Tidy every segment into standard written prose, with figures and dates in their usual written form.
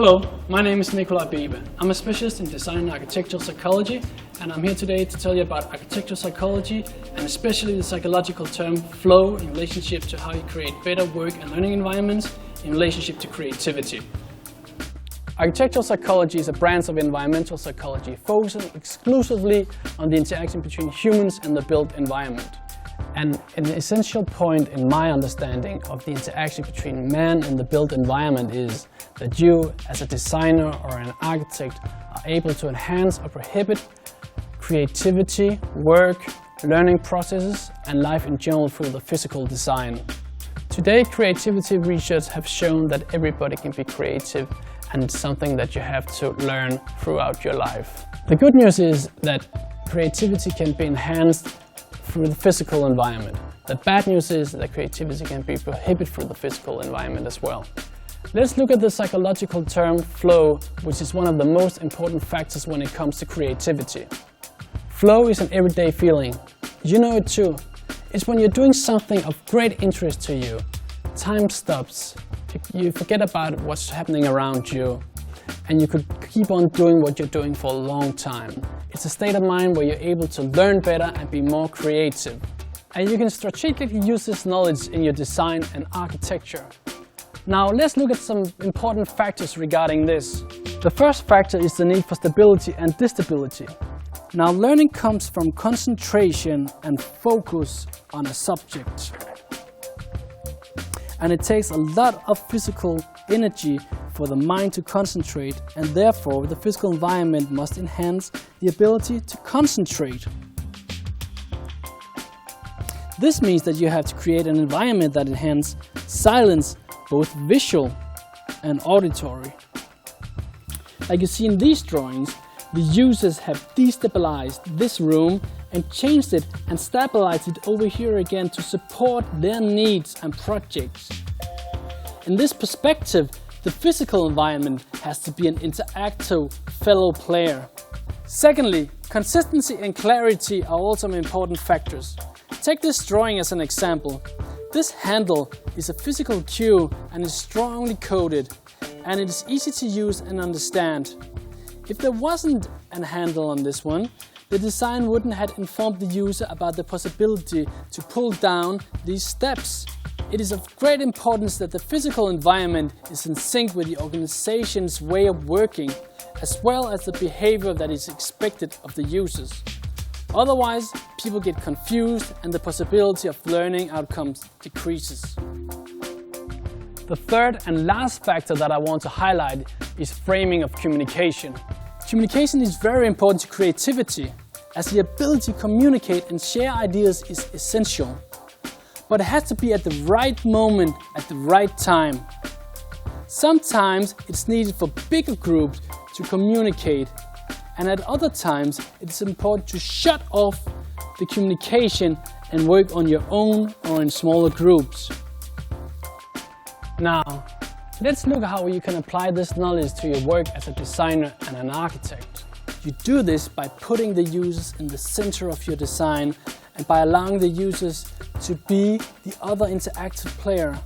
Hello, my name is Nikolaj Bebe. I'm a specialist in design and architectural psychology, and I'm here today to tell you about architectural psychology and especially the psychological term flow in relationship to how you create better work and learning environments in relationship to creativity. Architectural psychology is a branch of environmental psychology focusing exclusively on the interaction between humans and the built environment. And an essential point in my understanding of the interaction between man and the built environment is that you, as a designer or an architect, are able to enhance or prohibit creativity, work, learning processes, and life in general through the physical design. Today, creativity research have shown that everybody can be creative, and it's something that you have to learn throughout your life. The good news is that creativity can be enhanced through the physical environment. The bad news is that creativity can be prohibited through the physical environment as well. Let's look at the psychological term flow, which is one of the most important factors when it comes to creativity. Flow is an everyday feeling. You know it too. It's when you're doing something of great interest to you. Time stops. You forget about what's happening around you, and you could keep on doing what you're doing for a long time. It's a state of mind where you're able to learn better and be more creative. And you can strategically use this knowledge in your design and architecture. Now let's look at some important factors regarding this. The first factor is the need for stability and distability. Now learning comes from concentration and focus on a subject. And it takes a lot of physical energy for the mind to concentrate, and therefore the physical environment must enhance the ability to concentrate. This means that you have to create an environment that enhances silence, both visual and auditory. Like you see in these drawings, the users have destabilized this room and changed it and stabilized it over here again to support their needs and projects. In this perspective, the physical environment has to be an interactive fellow player. Secondly, consistency and clarity are also important factors. Take this drawing as an example. This handle is a physical cue and is strongly coded, and it is easy to use and understand. If there wasn't a handle on this one, the design wouldn't have informed the user about the possibility to pull down these steps. It is of great importance that the physical environment is in sync with the organization's way of working, as well as the behavior that is expected of the users. Otherwise, people get confused and the possibility of learning outcomes decreases. The third and last factor that I want to highlight is framing of communication. Communication is very important to creativity, as the ability to communicate and share ideas is essential. But it has to be at the right moment, at the right time. Sometimes it's needed for bigger groups to communicate, and at other times it's important to shut off the communication and work on your own or in smaller groups. Now, let's look at how you can apply this knowledge to your work as a designer and an architect. You do this by putting the users in the center of your design and by allowing the users to be the other interactive player.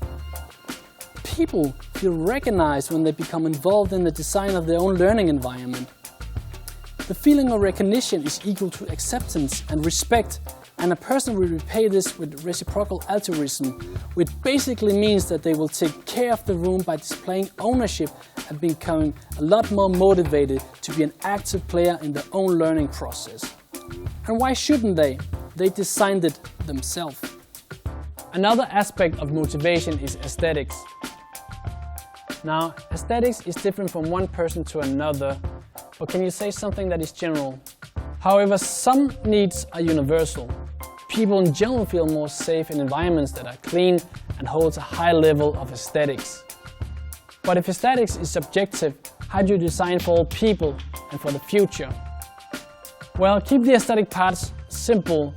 People feel recognized when they become involved in the design of their own learning environment. The feeling of recognition is equal to acceptance and respect, and a person will repay this with reciprocal altruism, which basically means that they will take care of the room by displaying ownership and becoming a lot more motivated to be an active player in their own learning process. And why shouldn't they? They designed it themselves. Another aspect of motivation is aesthetics. Now, aesthetics is different from one person to another, but can you say something that is general? However, some needs are universal. People in general feel more safe in environments that are clean and holds a high level of aesthetics. But if aesthetics is subjective, how do you design for all people and for the future? Well, keep the aesthetic parts simple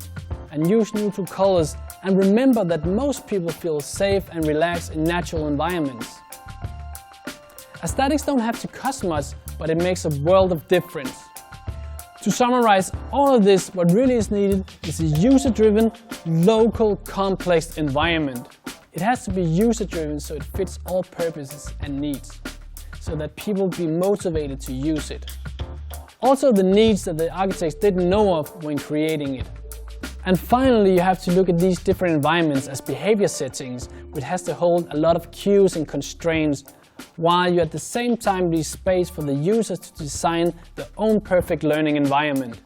and use neutral colors, and remember that most people feel safe and relaxed in natural environments. Aesthetics don't have to cost much, but it makes a world of difference. To summarize all of this, what really is needed is a user-driven, local, complex environment. It has to be user-driven so it fits all purposes and needs. so that people be motivated to use it. Also the needs that the architects didn't know of when creating it. And finally, you have to look at these different environments as behavior settings, which has to hold a lot of cues and constraints, while you at the same time leave space for the users to design their own perfect learning environment.